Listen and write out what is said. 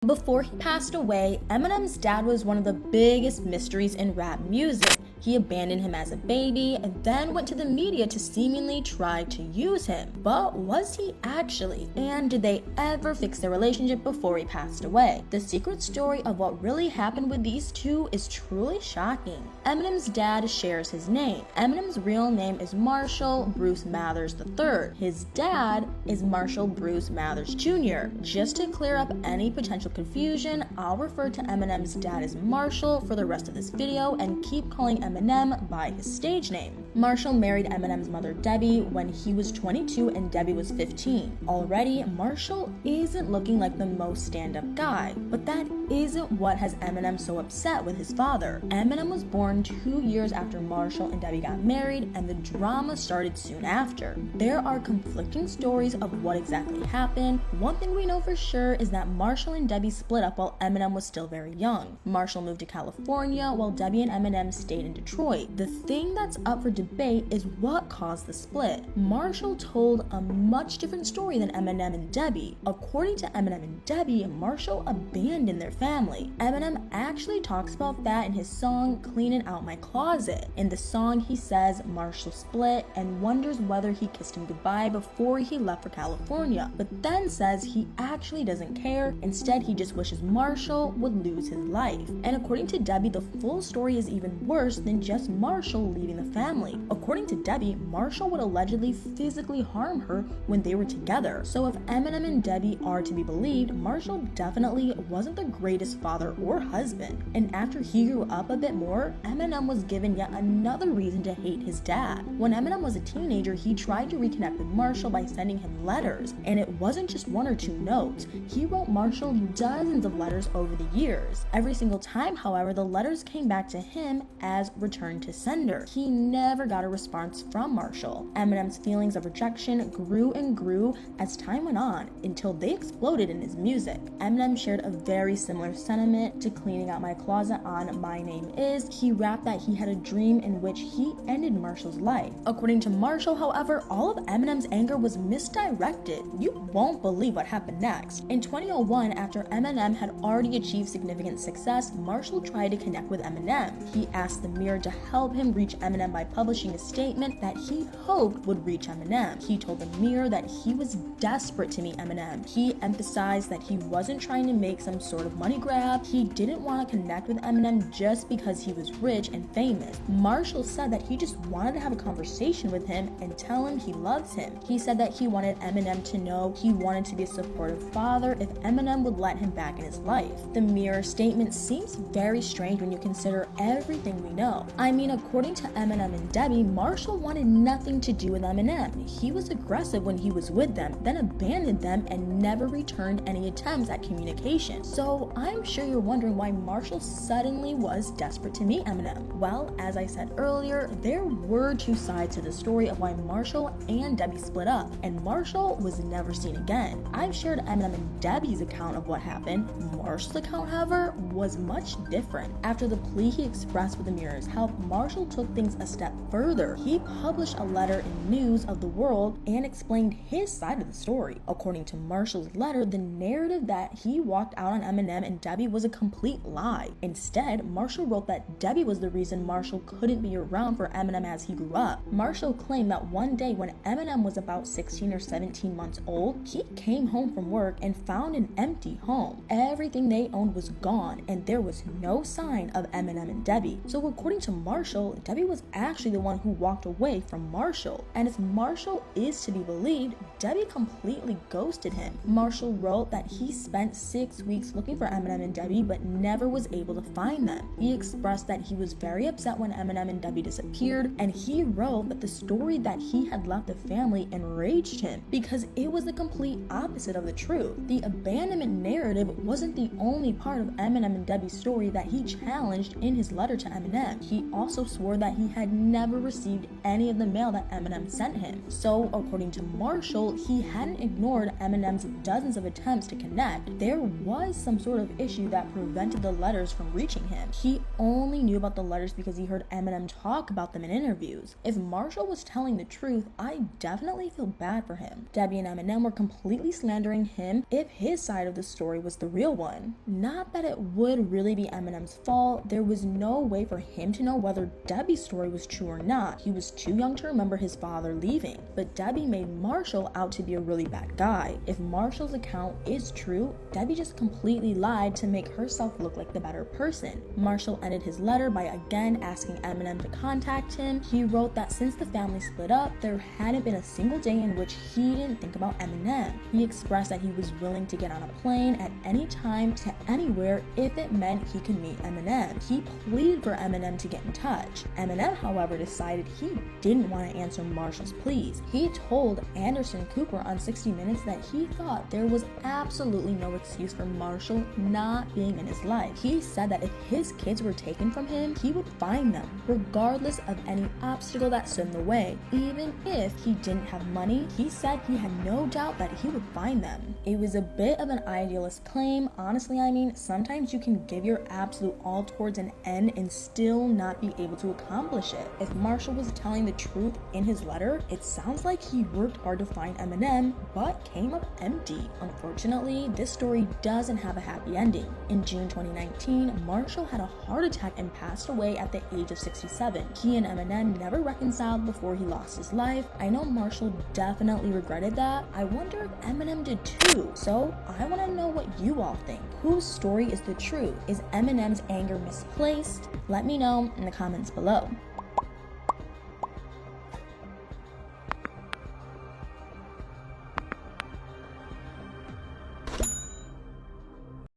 Before he passed away, Eminem's dad was one of the biggest mysteries in rap music. He abandoned him as a baby and then went to the media to seemingly try to use him. But was he actually? And did they ever fix their relationship before he passed away? The secret story of what really happened with these two is truly shocking. Eminem's dad shares his name. Eminem's real name is Marshall Bruce Mathers III. His dad is Marshall Bruce Mathers Jr. Just to clear up any potential confusion, I'll refer to Eminem's dad as Marshall for the rest of this video and keep calling Eminem by his stage name. Marshall married Eminem's mother Debbie when he was 22 and Debbie was 15. Already, Marshall isn't looking like the most stand-up guy, but that isn't what has Eminem so upset with his father. Eminem was born 2 years after Marshall and Debbie got married, and the drama started soon after. There are conflicting stories of what exactly happened. One thing we know for sure is that Marshall and Debbie split up while Eminem was still very young. Marshall moved to California while Debbie and Eminem stayed in Detroit. The thing that's up for debate is what caused the split. Marshall told a much different story than Eminem and Debbie. According to Eminem and Debbie, Marshall abandoned their family. Eminem actually talks about that in his song Cleaning Out My Closet. In the song, he says Marshall split and wonders whether he kissed him goodbye before he left for California, but then says he actually doesn't care. Instead, he just wishes Marshall would lose his life. And according to Debbie, the full story is even worse than just Marshall leaving the family. According to Debbie, Marshall would allegedly physically harm her when they were together. So if Eminem and Debbie are to be believed, Marshall definitely wasn't the greatest father or husband. And after he grew up a bit more, Eminem was given yet another reason to hate his dad. When Eminem was a teenager, he tried to reconnect with Marshall by sending him letters, and it wasn't just 1 or 2 notes. He wrote Marshall dozens of letters over the years. Every single time, however, the letters came back to him as return to sender. He never got a response from Marshall. Eminem's feelings of rejection grew and grew as time went on until they exploded in his music. Eminem shared a very similar sentiment to Cleaning Out My Closet on My Name Is. He rapped that he had a dream in which he ended Marshall's life. According to Marshall, however, all of Eminem's anger was misdirected. You won't believe what happened next. In 2001, after Eminem had already achieved significant success, Marshall tried to connect with Eminem. He asked the Mirror to help him reach Eminem by publishing a statement that he hoped would reach Eminem. He told the Mirror that he was desperate to meet Eminem. He emphasized that he wasn't trying to make some sort of money grab. He didn't want to connect with Eminem just because he was rich and famous. Marshall said that he just wanted to have a conversation with him and tell him he loves him. He said that he wanted Eminem to know he wanted to be a supportive father if Eminem would let him back in his life. The Mirror statement seems very strange when you consider everything we know. I mean, according to Eminem and Debbie, Marshall wanted nothing to do with Eminem. He was aggressive when he was with them, then abandoned them and never returned any attempts at communication. So I'm sure you're wondering why Marshall suddenly was desperate to meet Eminem. Well, as I said earlier, there were 2 sides to the story of why Marshall and Debbie split up, and Marshall was never seen again. I've shared Eminem and Debbie's account of what happened. Marshall's account, however, was much different. After the plea he expressed with the Mirror's help, Marshall took things a step further. He published a letter in News of the World and explained his side of the story. According to Marshall's letter, the narrative that he walked out on Eminem and Debbie was a complete lie. Instead, Marshall wrote that Debbie was the reason Marshall couldn't be around for Eminem as he grew up. Marshall claimed that one day when Eminem was about 16 or 17 months old, he came home from work and found an empty home. Everything they owned was gone, and there was no sign of Eminem and Debbie. So according to Marshall, Debbie was actually the one who walked away from Marshall. And if Marshall is to be believed, Debbie completely ghosted him. Marshall wrote that he spent 6 weeks looking for Eminem and Debbie but never was able to find them. He expressed that he was very upset when Eminem and Debbie disappeared, and he wrote that the story that he had left the family enraged him because it was the complete opposite of the truth. The abandonment narrative wasn't the only part of Eminem and Debbie's story that he challenged in his letter to Eminem. He also swore that he had never received any of the mail that Eminem sent him. So, according to Marshall, he hadn't ignored Eminem's dozens of attempts to connect. There was some sort of issue that prevented the letters from reaching him. He only knew about the letters because he heard Eminem talk about them in interviews. If Marshall was telling the truth, I definitely feel bad for him. Debbie and Eminem were completely slandering him if his side of the story was the real one. Not that it would really be Eminem's fault. There was no way for him to know whether Debbie's story was true or not. He was too young to remember his father leaving. But Debbie made Marshall out to be a really bad guy. If Marshall's account is true, Debbie just completely lied to make herself look like the better person. Marshall ended his letter by again asking Eminem to contact him. He wrote that since the family split up, there hadn't been a single day in which he didn't think about Eminem. He expressed that he was willing to get on a plane at any time to anywhere if it meant he could meet Eminem. He pleaded for Eminem to get in touch. Eminem, however, decided he didn't want to answer Marshall's pleas. He told Anderson Cooper on 60 Minutes that he thought there was absolutely no excuse for Marshall not being in his life. He said that if his kids were taken from him, he would find them, regardless of any obstacle that stood in the way. Even if he didn't have money, he said he had no doubt that he would find them. It was a bit of an idealist claim. Honestly, I mean, sometimes you can give your absolute all towards an end and still not be able to accomplish it. If Marshall was telling the truth in his letter, it sounds like he worked hard to find Eminem, but came up empty. Unfortunately, this story doesn't have a happy ending. In June 2019, Marshall had a heart attack and passed away at the age of 67. He and Eminem never reconciled before he lost his life. I know Marshall definitely regretted that. I wonder if Eminem did too. So I want to know what you all think. Whose story is the truth? Is Eminem's anger misplaced? Let me know in the comments below.